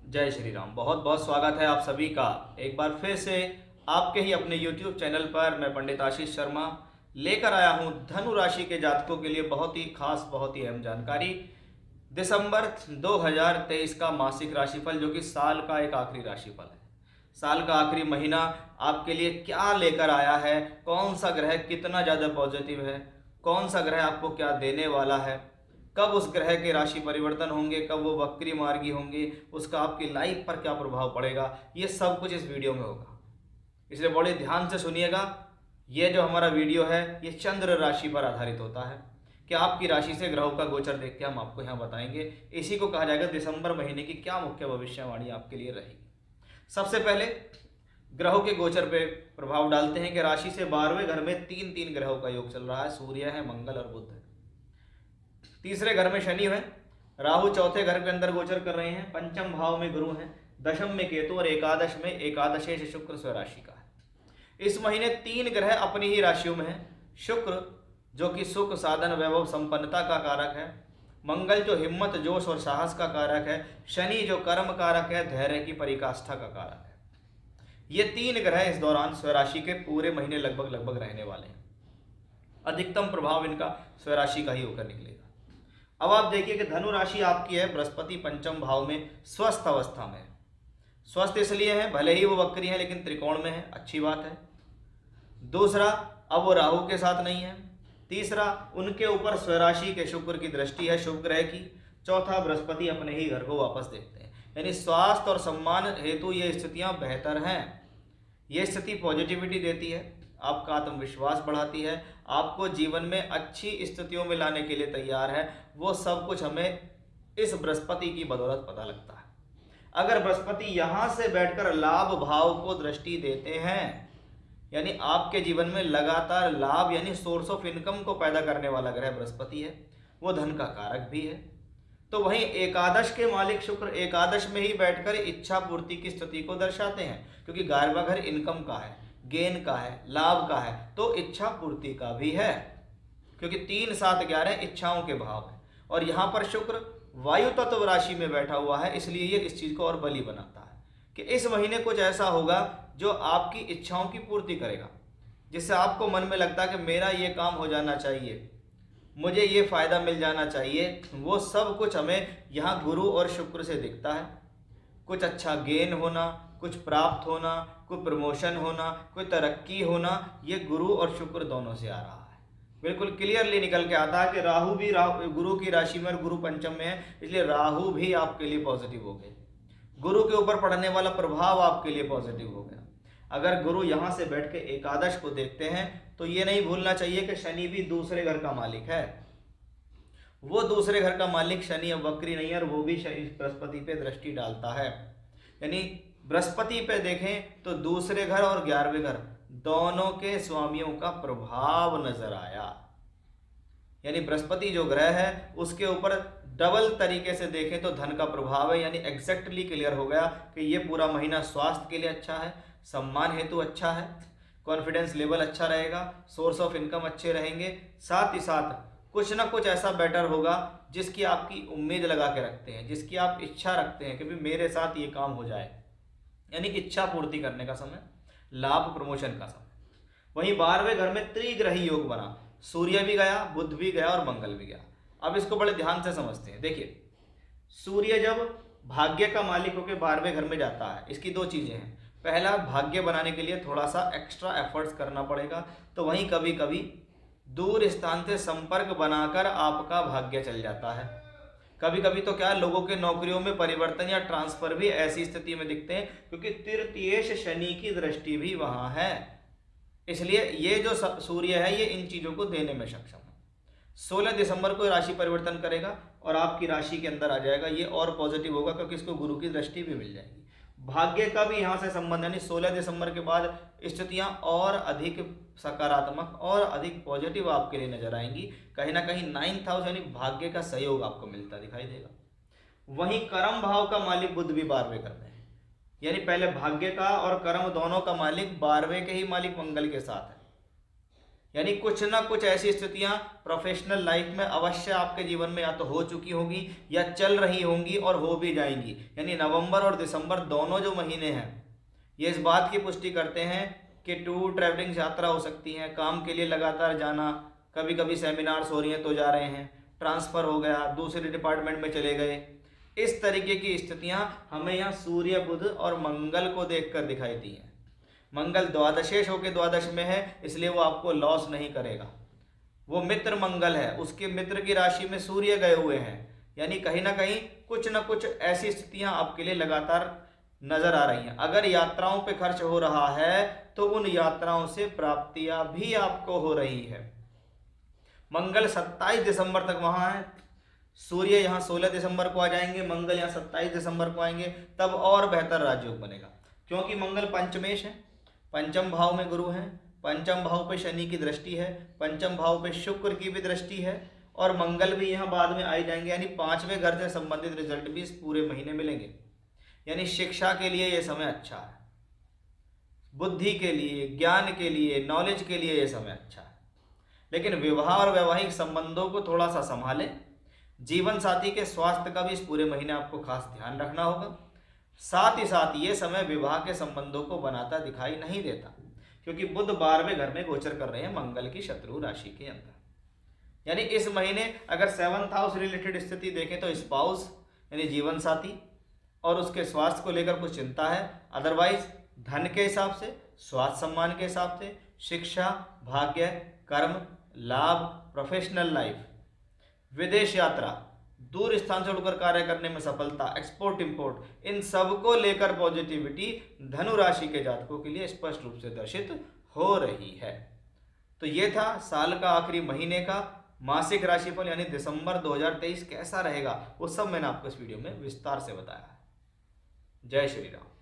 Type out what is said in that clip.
जय श्री राम। बहुत बहुत स्वागत है आप सभी का एक बार फिर से आपके ही अपने YouTube चैनल पर। मैं पंडित आशीष शर्मा लेकर आया हूं धनु राशि के जातकों के लिए बहुत ही खास, बहुत ही अहम जानकारी। दिसंबर 2023 का मासिक राशिफल, जो कि साल का एक आखिरी राशिफल है। साल का आखिरी महीना आपके लिए क्या लेकर आया है, कौन सा ग्रह कितना ज़्यादा पॉजिटिव है, कौन सा ग्रह आपको क्या देने वाला है, कब उस ग्रह के राशि परिवर्तन होंगे, कब वो वक्री मार्गी होंगे, उसका आपकी लाइफ पर क्या प्रभाव पड़ेगा, ये सब कुछ इस वीडियो में होगा। इसलिए बड़े ध्यान से सुनिएगा। ये जो हमारा वीडियो है ये चंद्र राशि पर आधारित होता है कि आपकी राशि से ग्रहों का गोचर देख के हम आपको यहाँ बताएंगे। इसी को कहा जाएगा दिसंबर महीने की क्या मुख्य भविष्यवाणी आपके लिए रहेगी। सबसे पहले ग्रहों के गोचर पे प्रभाव डालते हैं कि राशि से 12वें घर में तीन तीन ग्रहों का योग चल रहा है। सूर्य है, मंगल और बुध है। तीसरे घर में शनि है, राहु चौथे घर के अंदर गोचर कर रहे हैं, पंचम भाव में गुरु हैं, दशम में केतु और एकादश में एकादशेश शुक्र स्वराशि का है। इस महीने तीन ग्रह अपनी ही राशियों में है। शुक्र जो कि सुख, साधन, वैभव, संपन्नता का कारक है। मंगल जो हिम्मत, जोश और साहस का कारक है। शनि जो कर्म कारक है, धैर्य की पराकाष्ठा का कारक है। ये तीन ग्रह इस दौरान स्वराशि के पूरे महीने लगभग लगभग रहने वाले हैं। अधिकतम प्रभाव इनका स्वराशि का ही होकर निकलेगा। अब आप देखिए कि धनु राशि आपकी है, बृहस्पति पंचम भाव में स्वस्थ अवस्था में है। स्वस्थ इसलिए है, भले ही वो वक्री है लेकिन त्रिकोण में है, अच्छी बात है। दूसरा, अब वो राहु के साथ नहीं है। तीसरा, उनके ऊपर स्वराशि के शुक्र की दृष्टि है, शुभ ग्रह की। चौथा, बृहस्पति अपने ही घर को वापस देखते हैं, यानी स्वास्थ्य और सम्मान हेतु ये स्थितियां बेहतर हैं। ये स्थिति पॉजिटिविटी देती है, आपका आत्मविश्वास बढ़ाती है, आपको जीवन में अच्छी स्थितियों में लाने के लिए तैयार है। वो सब कुछ हमें इस बृहस्पति की बदौलत पता लगता है। अगर बृहस्पति यहाँ से बैठकर लाभ भाव को दृष्टि देते हैं, यानी आपके जीवन में लगातार लाभ यानी सोर्स ऑफ इनकम को पैदा करने वाला ग्रह बृहस्पति है, वो धन का कारक भी है। तो वहीं एकादश के मालिक शुक्र एकादश में ही बैठकर इच्छा पूर्ति की स्थिति को दर्शाते हैं, क्योंकि 11वां घर इनकम का है, गेन का है, लाभ का है, तो इच्छा पूर्ति का भी है, क्योंकि 3 7 11 इच्छाओं के भाव है। और यहाँ पर शुक्र वायु तत्व राशि में बैठा हुआ है, इसलिए ये इस चीज को और बली बनाता है कि इस महीने कुछ ऐसा होगा जो आपकी इच्छाओं की पूर्ति करेगा, जिससे आपको मन में लगता है कि मेरा ये काम हो जाना चाहिए, मुझे ये फायदा मिल जाना चाहिए। वो सब कुछ हमें यहाँ गुरु और शुक्र से दिखता है। कुछ अच्छा गेन होना, कुछ प्राप्त होना, कोई प्रमोशन होना, कोई तरक्की होना, ये गुरु और शुक्र दोनों से आ रहा है। बिल्कुल क्लियरली निकल के आता है कि राहु भी गुरु की राशि में और गुरु पंचम में है, इसलिए राहु भी आपके लिए पॉजिटिव हो गए। गुरु के ऊपर पड़ने वाला प्रभाव आपके लिए पॉजिटिव हो गया। अगर गुरु यहाँ से बैठ के एकादश को देखते हैं तो ये नहीं भूलना चाहिए कि शनि भी दूसरे घर का मालिक है। वो दूसरे घर का मालिक शनि अब वक्री नहीं है, और वो भी बृहस्पति पे दृष्टि डालता है। यानी बृहस्पति पे देखें तो दूसरे घर और 11वें घर दोनों के स्वामियों का प्रभाव नजर आया। यानी बृहस्पति जो ग्रह है उसके ऊपर डबल तरीके से देखें तो धन का प्रभाव है। यानी एग्जैक्टली क्लियर हो गया कि ये पूरा महीना स्वास्थ्य के लिए अच्छा है, सम्मान हेतु अच्छा है, कॉन्फिडेंस लेवल अच्छा रहेगा, सोर्स ऑफ इनकम अच्छे रहेंगे, साथ ही साथ कुछ ना कुछ ऐसा बेटर होगा जिसकी आपकी उम्मीद लगा के रखते हैं, जिसकी आप इच्छा रखते हैं कि भी मेरे साथ ये काम हो जाए। यानी इच्छा पूर्ति करने का समय, लाभ प्रमोशन का समय। वहीं 12वें घर में त्रिग्रही योग बना, सूर्य भी गया, बुध भी गया और मंगल भी गया। अब इसको बड़े ध्यान से समझते हैं। देखिए, सूर्य जब भाग्य का मालिक होकर 12वें घर में जाता है, इसकी दो चीजें हैं। पहला, भाग्य बनाने के लिए थोड़ा सा एक्स्ट्रा एफर्ट्स करना पड़ेगा, तो वहीं कभी कभी दूर स्थान से संपर्क बनाकर आपका भाग्य चल जाता है। कभी कभी तो क्या, लोगों के नौकरियों में परिवर्तन या ट्रांसफर भी ऐसी स्थिति में दिखते हैं, क्योंकि तृतीयेश शनि की दृष्टि भी वहां है। इसलिए ये जो सूर्य है ये इन चीजों को देने में सक्षम है। 16 दिसंबर को राशि परिवर्तन करेगा और आपकी राशि के अंदर आ जाएगा। ये और पॉजिटिव होगा क्योंकि इसको गुरु की दृष्टि भी मिल जाएगी। भाग्य का भी यहाँ से संबंध, यानी 16 दिसंबर के बाद स्थितियां और अधिक सकारात्मक और अधिक पॉजिटिव आपके लिए नजर आएंगी। कहीं ना कहीं 9th हाउस यानी भाग्य का सहयोग आपको मिलता दिखाई देगा। वहीं कर्म भाव का मालिक बुध भी 12वें घर में है, यानी पहले भाग्य का और कर्म दोनों का मालिक 12वें के ही मालिक मंगल के साथ है। यानी कुछ ना कुछ ऐसी स्थितियां प्रोफेशनल लाइफ में अवश्य आपके जीवन में या तो हो चुकी होगी या चल रही होंगी और हो भी जाएंगी। यानी नवंबर और दिसंबर दोनों जो महीने हैं ये इस बात की पुष्टि करते हैं कि टूर ट्रैवलिंग यात्रा हो सकती है, काम के लिए लगातार जाना, कभी कभी सेमिनार्स हो रही हैं तो जा रहे हैं, ट्रांसफ़र हो गया, दूसरे डिपार्टमेंट में चले गए। इस तरीके की स्थितियां हमें यहाँ सूर्य, बुध और मंगल को देखकर दिखाई दी हैं। मंगल द्वादशेश होकर द्वादश में है, इसलिए वो आपको लॉस नहीं करेगा। वो मित्र मंगल है, उसके मित्र की राशि में सूर्य गए हुए हैं, यानी कहीं ना कहीं कुछ ना कुछ ऐसी स्थितियां आपके लिए लगातार नजर आ रही हैं। अगर यात्राओं पे खर्च हो रहा है तो उन यात्राओं से प्राप्तियां भी आपको हो रही है। मंगल 27 दिसंबर तक वहां है, सूर्य यहाँ 16 दिसंबर को आ जाएंगे, मंगल यहाँ 27 दिसंबर को आएंगे, तब और बेहतर राजयोग बनेगा। क्योंकि मंगल पंचमेश है, पंचम भाव में गुरु है, पंचम भाव पे शनि की दृष्टि है, पंचम भाव पे शुक्र की भी दृष्टि है, और मंगल भी यहाँ बाद में आ जाएंगे। यानी 5वें घर से संबंधित रिजल्ट भी इस पूरे महीने मिलेंगे। यानी शिक्षा के लिए ये समय अच्छा है, बुद्धि के लिए, ज्ञान के लिए, नॉलेज के लिए ये समय अच्छा है। लेकिन विवाह और वैवाहिक संबंधों को थोड़ा सा संभालें। जीवन साथी के स्वास्थ्य का भी इस पूरे महीने आपको खास ध्यान रखना होगा। साथ ही साथ ये समय विवाह के संबंधों को बनाता दिखाई नहीं देता, क्योंकि बुध 12वें घर में गोचर कर रहे हैं मंगल की शत्रु राशि के अंदर। यानी इस महीने अगर 7th हाउस रिलेटेड स्थिति देखें तो स्पाउस यानी जीवन साथी और उसके स्वास्थ्य को लेकर कुछ चिंता है। अदरवाइज धन के हिसाब से, स्वास्थ्य सम्मान के हिसाब से, शिक्षा, भाग्य, कर्म, लाभ, प्रोफेशनल लाइफ, विदेश यात्रा, दूर स्थान से उड़कर कार्य करने में सफलता, एक्सपोर्ट इंपोर्ट, इन सब को लेकर पॉजिटिविटी धनु राशि के जातकों के लिए स्पष्ट रूप से दर्शित हो रही है। तो ये था साल का आखिरी महीने का मासिक राशिफल, यानी दिसंबर 2023 कैसा रहेगा वो सब मैंने आपको इस वीडियो में विस्तार से बताया है। जय श्री राम।